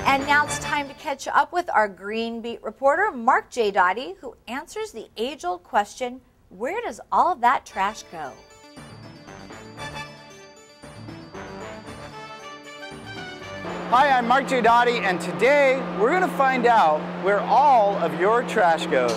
And now it's time to catch up with our Green Beat reporter, Mark J. Dottie, who answers the age-old question, where does all of that trash go? Hi, I'm Mark J. Dottie, and today we're going to find out where all of your trash goes.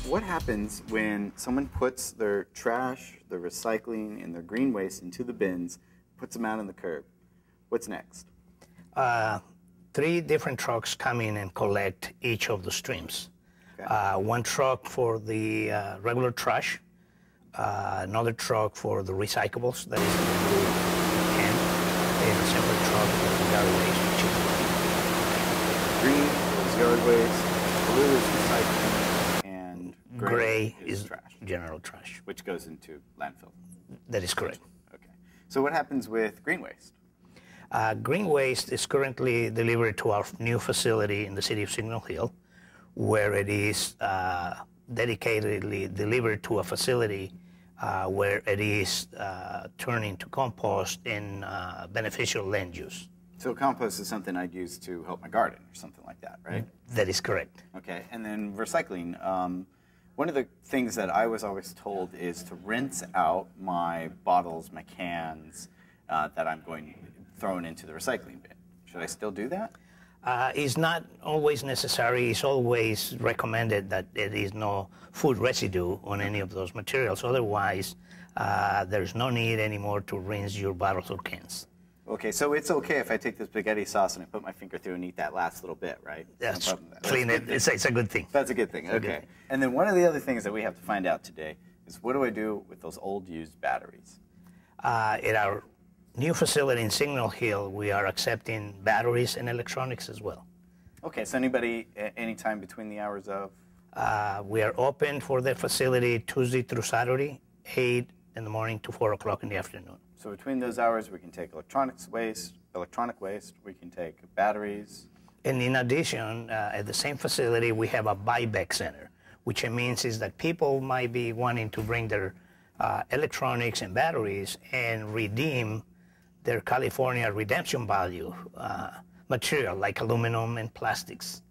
What happens when someone puts their trash, their recycling, and their green waste into the bins, puts them out on the curb? What's next? 3 different trucks come in and collect each of the streams. Okay. One truck for the regular trash, another truck for the recyclables, that is in the blue can, and a separate truck for the yard waste, which is green is yard waste, blue is recycling, and gray is trash. General trash. Which goes into landfill. That is correct. Okay. So what happens with green waste? Green waste is currently delivered to our new facility in the city of Signal Hill, where it is dedicatedly delivered to a facility where it is turned into compost in beneficial land use. So compost is something I'd use to help my garden or something like that, right? That is correct. Okay, and then recycling. One of the things that I was always told is to rinse out my bottles, my cans that I'm thrown into the recycling bin. Should I still do that? It's not always necessary. It's always recommended that there is no food residue on any of those materials. Otherwise, there's no need anymore to rinse your bottles or cans. Okay, so it's okay if I take this spaghetti sauce and I put my finger through and eat that last little bit, right? That's clean it. It's a good thing. That's a good thing, okay. And then one of the other things that we have to find out today is what do I do with those old used batteries? At our new facility in Signal Hill, we are accepting batteries and electronics as well. Okay, so anybody, anytime between the hours of? We are open for the facility Tuesday through Saturday, 8 in the morning to 4 o'clock in the afternoon. So between those hours, we can take electronic waste, we can take batteries. And in addition, at the same facility, we have a buyback center, which it means is that people might be wanting to bring their electronics and batteries and redeem their California redemption value material like aluminum and plastics.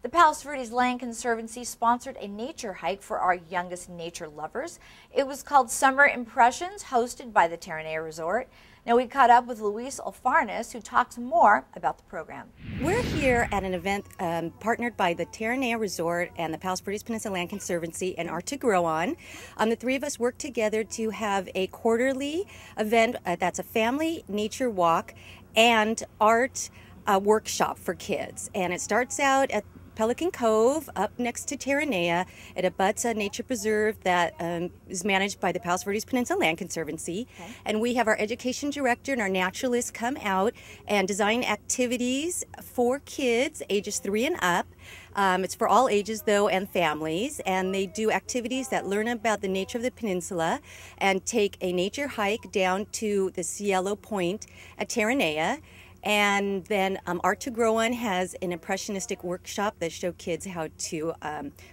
The Palos Verdes Land Conservancy sponsored a nature hike for our youngest nature lovers. It was called Summer Impressions, hosted by the Terranea Resort. Now we caught up with Luis Alfarnes, who talks more about the program. We're here at an event partnered by the Terranea Resort and the Palos Verdes Peninsula Land Conservancy and Art to Grow On. The 3 of us work together to have a quarterly event that's a family nature walk and art workshop for kids. And it starts out at Pelican Cove, up next to Terranea. It abuts a nature preserve that is managed by the Palos Verdes Peninsula Land Conservancy. Okay. And we have our education director and our naturalists come out and design activities for kids ages 3 and up. It's for all ages, though, and families, and they do activities that learn about the nature of the peninsula and take a nature hike down to the Cielo Point at Terranea. And then Art to Grow On has an impressionistic workshop that show kids how to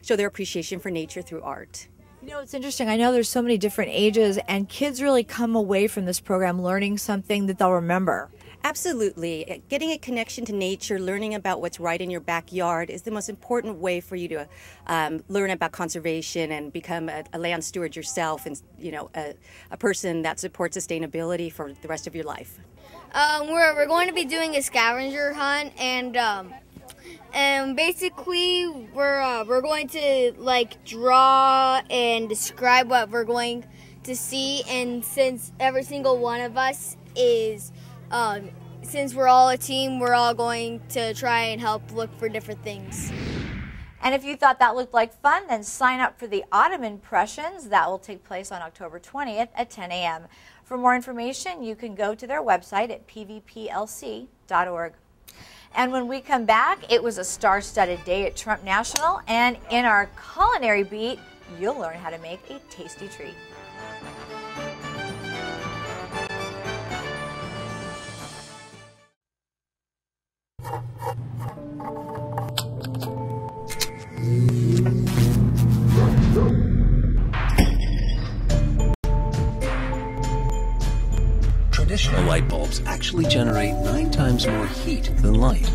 show their appreciation for nature through art. You know, it's interesting. I know there's so many different ages, and kids really come away from this program learning something that they'll remember. Absolutely. Getting a connection to nature, learning about what's right in your backyard is the most important way for you to learn about conservation and become a land steward yourself and, you know, a person that supports sustainability for the rest of your life. We're going to be doing a scavenger hunt, and basically we're going to like draw and describe what we're going to see, and since every single one of us is since we're all a team, we're all going to try and help look for different things. And if you thought that looked like fun, then sign up for the Autumn Impressions. That will take place on October 20th at 10 a.m. For more information, you can go to their website at pvplc.org. And when we come back, it was a star-studded day at Trump National, and in our culinary beat, you'll learn how to make a tasty treat. Traditional light bulbs actually generate 9 times more heat than light.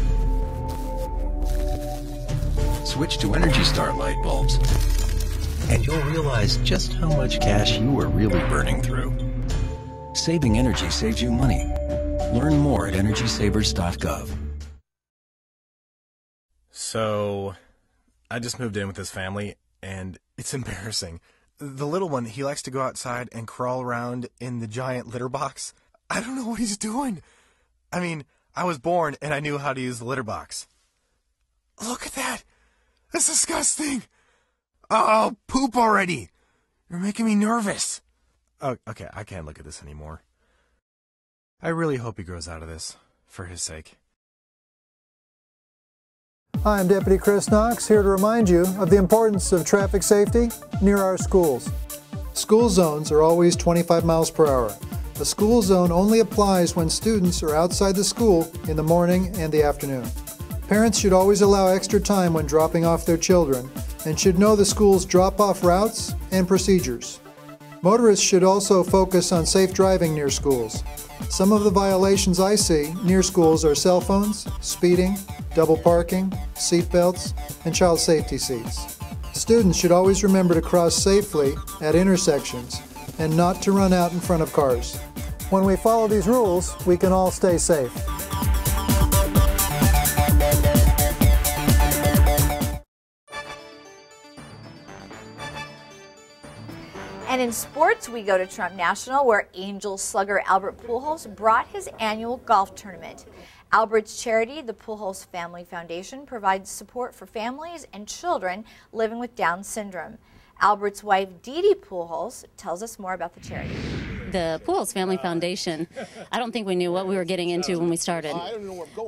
Switch to Energy Star light bulbs, and you'll realize just how much cash you are really burning through. Saving energy saves you money. Learn more at EnergySavers.gov. So, I just moved in with this family, and it's embarrassing. The little one, he likes to go outside and crawl around in the giant litter box. I don't know what he's doing. I mean, I was born and I knew how to use the litter box. Look at that. That's disgusting. Oh, poop already. You're making me nervous. Oh, okay, I can't look at this anymore. I really hope he grows out of this, for his sake. Hi, I'm Deputy Chris Knox, here to remind you of the importance of traffic safety near our schools. School zones are always 25 miles per hour. A school zone only applies when students are outside the school in the morning and the afternoon. Parents should always allow extra time when dropping off their children and should know the school's drop-off routes and procedures. Motorists should also focus on safe driving near schools. Some of the violations I see near schools are cell phones, speeding, double parking, seat belts, and child safety seats. Students should always remember to cross safely at intersections and not to run out in front of cars. When we follow these rules, we can all stay safe. And in sports, we go to Trump National, where Angels slugger Albert Pujols brought his annual golf tournament. Albert's charity, the Pujols Family Foundation, provides support for families and children living with Down syndrome. Albert's wife, Dee Dee Pujols, tells us more about the charity. The Pujols Family Foundation, I don't think we knew what we were getting into when we started.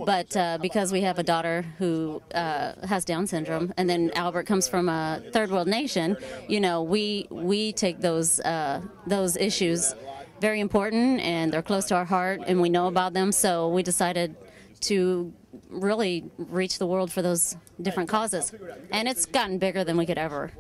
But because we have a daughter who has Down syndrome, and then Albert comes from a third world nation, you know, we take those issues very important, and they're close to our heart, and we know about them. So we decided to really reach the world for those different causes. And it's gotten bigger than we could ever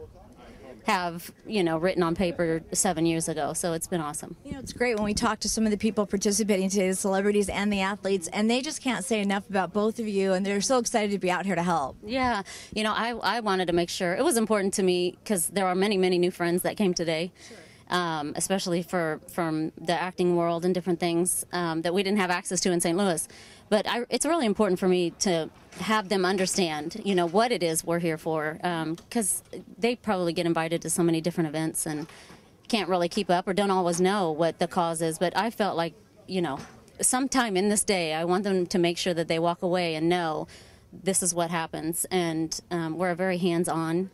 have, you know, written on paper 7 years ago. So it's been awesome. You know, it's great when we talk to some of the people participating today, the celebrities and the athletes, and they just can't say enough about both of you, and they're so excited to be out here to help. Yeah, you know, I wanted to make sure, it was important to me because there are many, many new friends that came today. Sure. Especially from the acting world and different things that we didn't have access to in St. Louis. But it's really important for me to have them understand, you know, what it is we're here for, because they probably get invited to so many different events and can't really keep up or don't always know what the cause is. But I felt like, you know, sometime in this day, I want them to make sure that they walk away and know this is what happens. And we're a very hands-on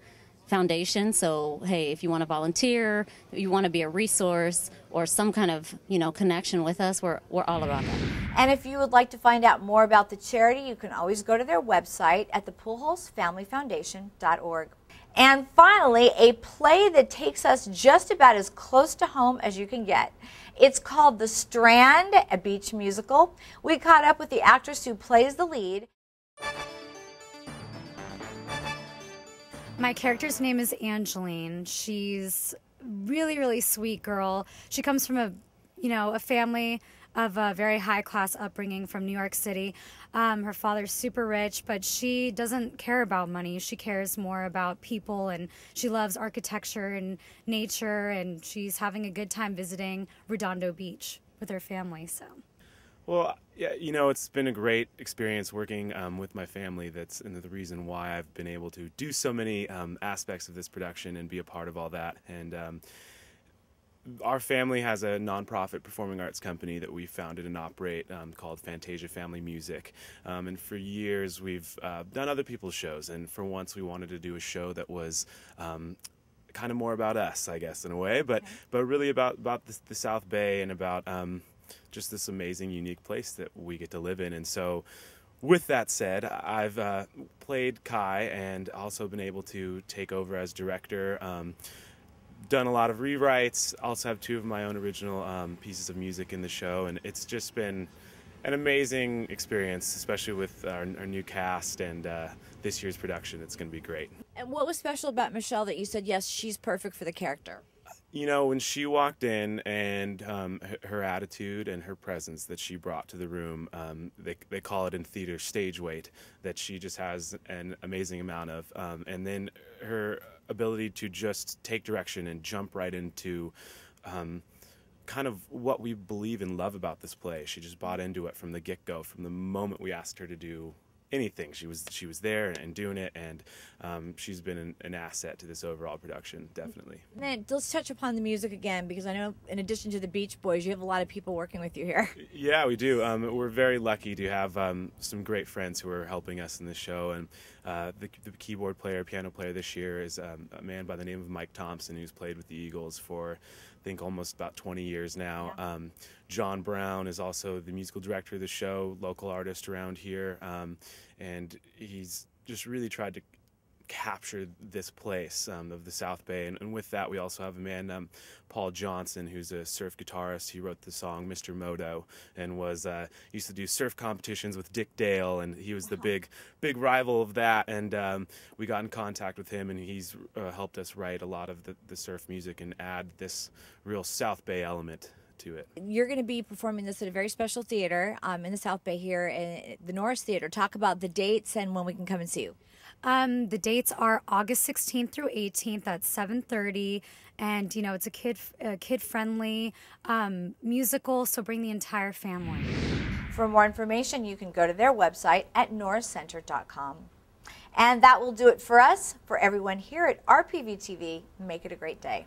foundation, so hey, if you want to volunteer, if you want to be a resource or some kind of, you know, connection with us, we're all about that. And if you would like to find out more about the charity, you can always go to their website at thepujolsfamilyfoundation.org. And finally, a play that takes us just about as close to home as you can get. It's called The Strand, a beach musical. We caught up with the actress who plays the lead. My character's name is Angeline. She's really, really sweet girl. She comes from a family of a very high-class upbringing from New York City. Her father's super rich, but she doesn't care about money. She cares more about people, and she loves architecture and nature, and she's having a good time visiting Redondo Beach with her family. So. Well, yeah, you know, it's been a great experience working with my family. That's the reason why I've been able to do so many aspects of this production and be a part of all that. And our family has a nonprofit performing arts company that we founded and operate called Fantasia Family Music. And for years we've done other people's shows. And for once we wanted to do a show that was kind of more about us, I guess, in a way, but really about the South Bay and about just this amazing, unique place that we get to live in. And so with that said, I've played Kai and also been able to take over as director. Done a lot of rewrites, also have 2 of my own original pieces of music in the show, and it's just been an amazing experience, especially with our new cast and this year's production. It's going to be great. And what was special about Michelle that you said, yes, she's perfect for the character? You know, when she walked in and her attitude and her presence that she brought to the room, they call it in theater stage weight, that she just has an amazing amount of. And then her ability to just take direction and jump right into kind of what we believe and love about this play. She just bought into it from the get-go, from the moment we asked her to do anything. She was there and doing it, and she's been an asset to this overall production, definitely. Then let's touch upon the music again, because I know in addition to the Beach Boys, you have a lot of people working with you here. Yeah, we do. We're very lucky to have some great friends who are helping us in the show, and the keyboard player, piano player this year is a man by the name of Mike Thompson, who's played with the Eagles for I think almost about 20 years now. Yeah. John Brown is also the musical director of the show, local artist around here, and he's just really tried to capture this place of the South Bay. And with that, we also have a man, Paul Johnson, who's a surf guitarist. He wrote the song Mr. Moto and was used to do surf competitions with Dick Dale, and he was the big rival of that. And we got in contact with him, and he's helped us write a lot of the surf music and add this real South Bay element to it. You're going to be performing this at a very special theater in the South Bay here, in the Norris Theater. Talk about the dates and when we can come and see you. The dates are August 16th through 18th at 7:30, and you know it's a kid-friendly musical, so bring the entire family. For more information, you can go to their website at norriscenter.com. And that will do it for us. For everyone here at RPV TV, make it a great day.